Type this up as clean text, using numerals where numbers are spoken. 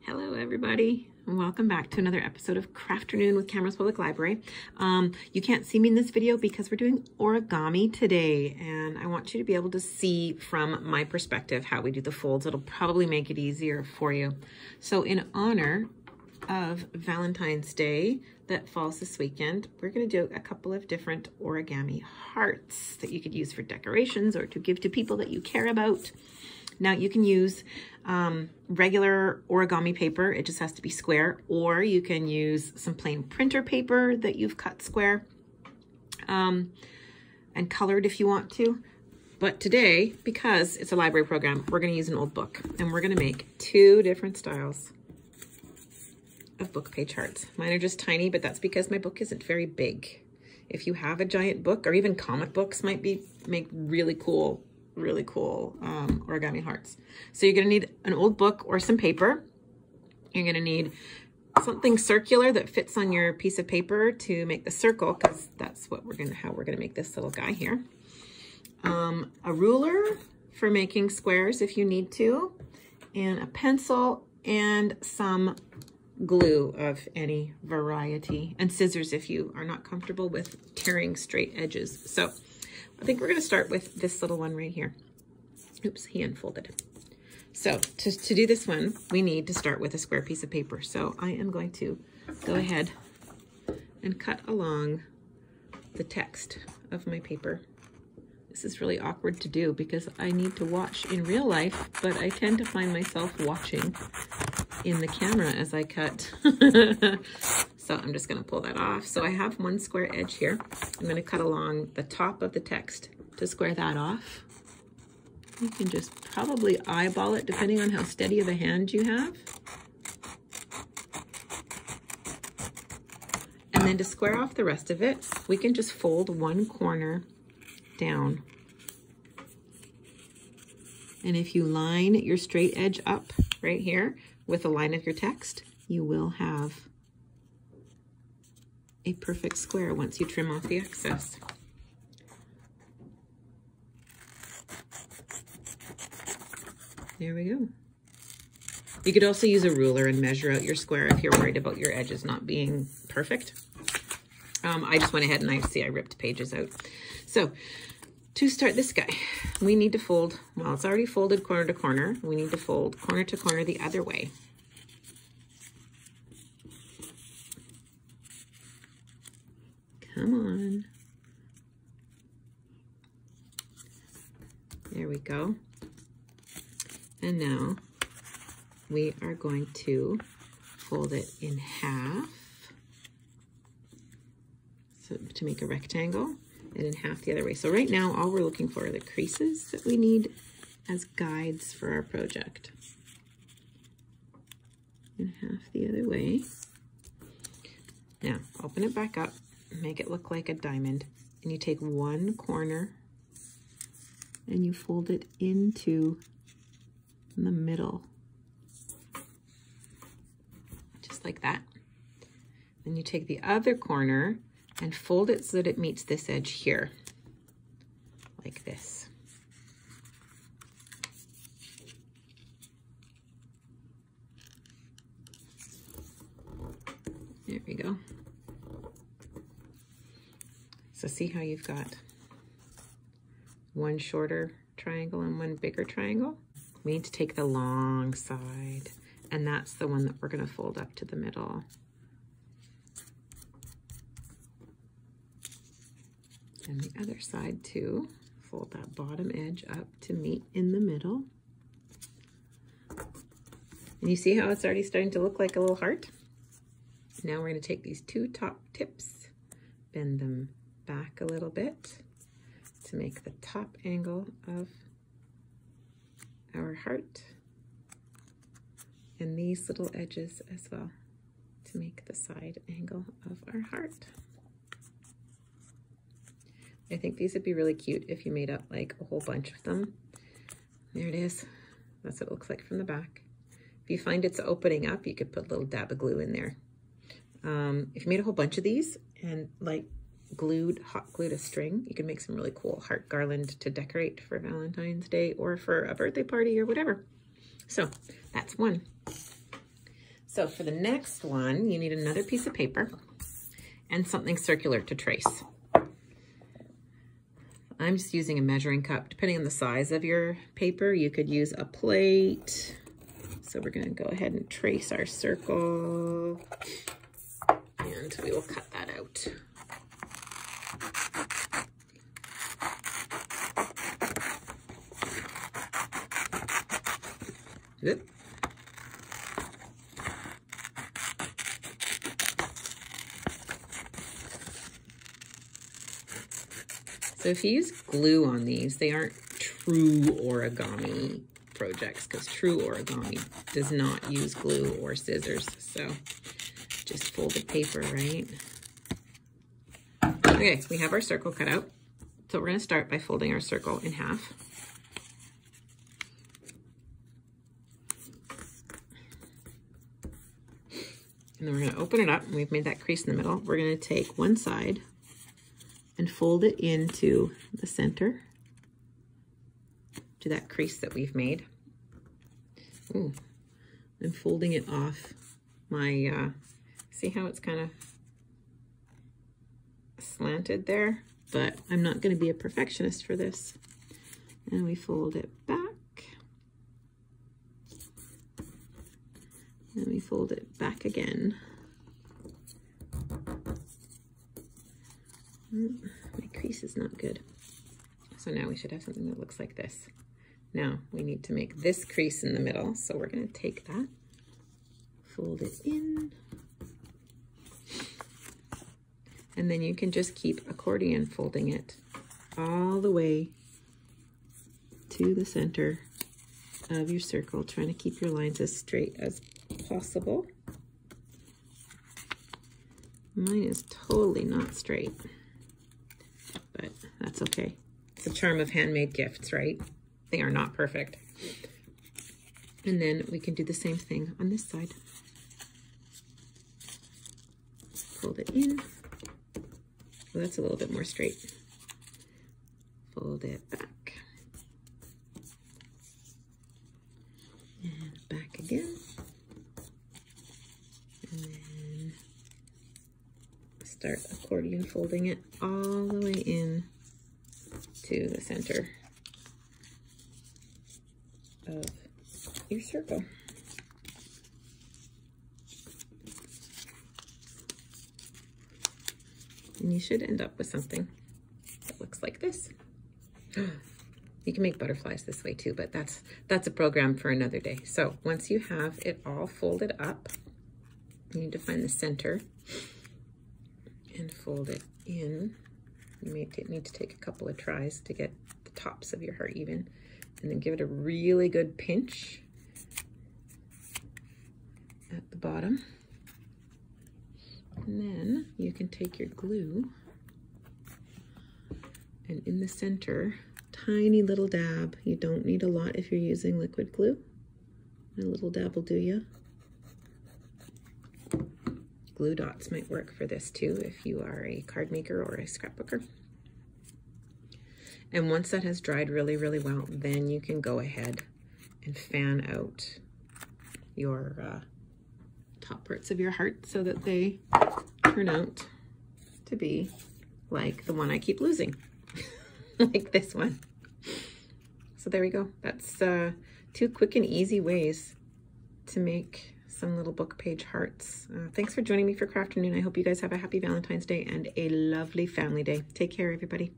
Hello everybody, and welcome back to another episode of Crafternoon with Camrose Public Library. You can't see me in this video because we're doing origami today, and I want you to be able to see from my perspective how we do the folds. It'll probably make it easier for you. So in honor of Valentine's Day that falls this weekend, we're going to do a couple of different origami hearts that you could use for decorations or to give to people that you care about. Now you can use regular origami paper, it just has to be square, or you can use some plain printer paper that you've cut square and colored if you want to. But today, because it's a library program, we're going to use an old book, and we're going to make two different styles of book page hearts. Mine are just tiny, but that's because my book isn't very big. If you have a giant book, or even comic books might make really cool origami hearts. So you're going to need an old book or some paper. You're going to need something circular that fits on your piece of paper to make the circle, because that's what how we're going to make this little guy here. A ruler for making squares if you need to, and a pencil and some glue of any variety, and scissors if you are not comfortable with tearing straight edges. So I think we're going to start with this little one right here. Oops, he unfolded. So to do this one, we need to start with a square piece of paper. So I am going to go ahead and cut along the text of my paper. This is really awkward to do because I need to watch in real life, but I tend to find myself watching in the camera as I cut. So I'm just going to pull that off. So I have one square edge here. I'm going to cut along the top of the text to square that off. You can just probably eyeball it depending on how steady of a hand you have. And then to square off the rest of it, we can just fold one corner down. And if you line your straight edge up right here with the line of your text, you will have a perfect square once you trim off the excess. There we go. You could also use a ruler and measure out your square if you're worried about your edges not being perfect. I just went ahead and I ripped pages out. So to start this guy, we need to fold, well, it's already folded corner to corner. We need to fold corner to corner the other way. Come on. There we go. And now we are going to fold it in half, so to make a rectangle, and in half the other way. So right now, all we're looking for are the creases that we need as guides for our project. And half the other way. Now, open it back up. Make it look like a diamond, and you take one corner and you fold it into the middle, just like that. Then you take the other corner and fold it so that it meets this edge here, like this. There we go. So see how you've got one shorter triangle and one bigger triangle? We need to take the long side, and that's the one that we're going to fold up to the middle. And the other side too. Fold that bottom edge up to meet in the middle. And you see how it's already starting to look like a little heart? Now we're going to take these two top tips, bend them back a little bit to make the top angle of our heart, and these little edges as well to make the side angle of our heart. I think these would be really cute if you made up like a whole bunch of them. There it is. That's what it looks like from the back. If you find it's opening up, you could put a little dab of glue in there. If you made a whole bunch of these and like hot glued a string, you can make some really cool heart garland to decorate for Valentine's Day or for a birthday party or whatever. So that's one. So for the next one, you need another piece of paper and something circular to trace. I'm just using a measuring cup. Depending on the size of your paper, you could use a plate. So we're going to go ahead and trace our circle, and we will cut that out. Oop. So if you use glue on these, they aren't true origami projects, because true origami does not use glue or scissors. So just fold the paper, right? Okay, we have our circle cut out. So we're going to start by folding our circle in half. And then we're going to open it up, and we've made that crease in the middle. We're going to take one side and fold it into the center, to that crease that we've made. Ooh, I'm folding it off my, see how it's kind of slanted there? But I'm not going to be a perfectionist for this. And we fold it back. And we fold it back again. My crease is not good. So now we should have something that looks like this. Now we need to make this crease in the middle. So we're going to take that, fold it in, and then you can just keep accordion folding it all the way to the center of your circle, trying to keep your lines as straight as possible. Mine is totally not straight, but that's okay. It's the charm of handmade gifts, right? They are not perfect. And then we can do the same thing on this side. Fold it in. Well, that's a little bit more straight. Fold it back. And back again. And then start accordion folding it all the way in to the center of your circle. And you should end up with something that looks like this. You can make butterflies this way too, but that's a program for another day. So once you have it all folded up, you need to find the center and fold it in. You may need to take a couple of tries to get the tops of your heart even, and then give it a really good pinch at the bottom. And then you can take your glue, and in the center, tiny little dab. You don't need a lot if you're using liquid glue. A little dab will do you. Glue dots might work for this too if you are a card maker or a scrapbooker. And once that has dried really, really well, then you can go ahead and fan out your top parts of your heart so that they turn out to be like the one I keep losing, like this one. So there we go. That's 2 quick and easy ways to make some little book page hearts. Thanks for joining me for Crafternoon. I hope you guys have a happy Valentine's Day and a lovely family day. Take care, everybody.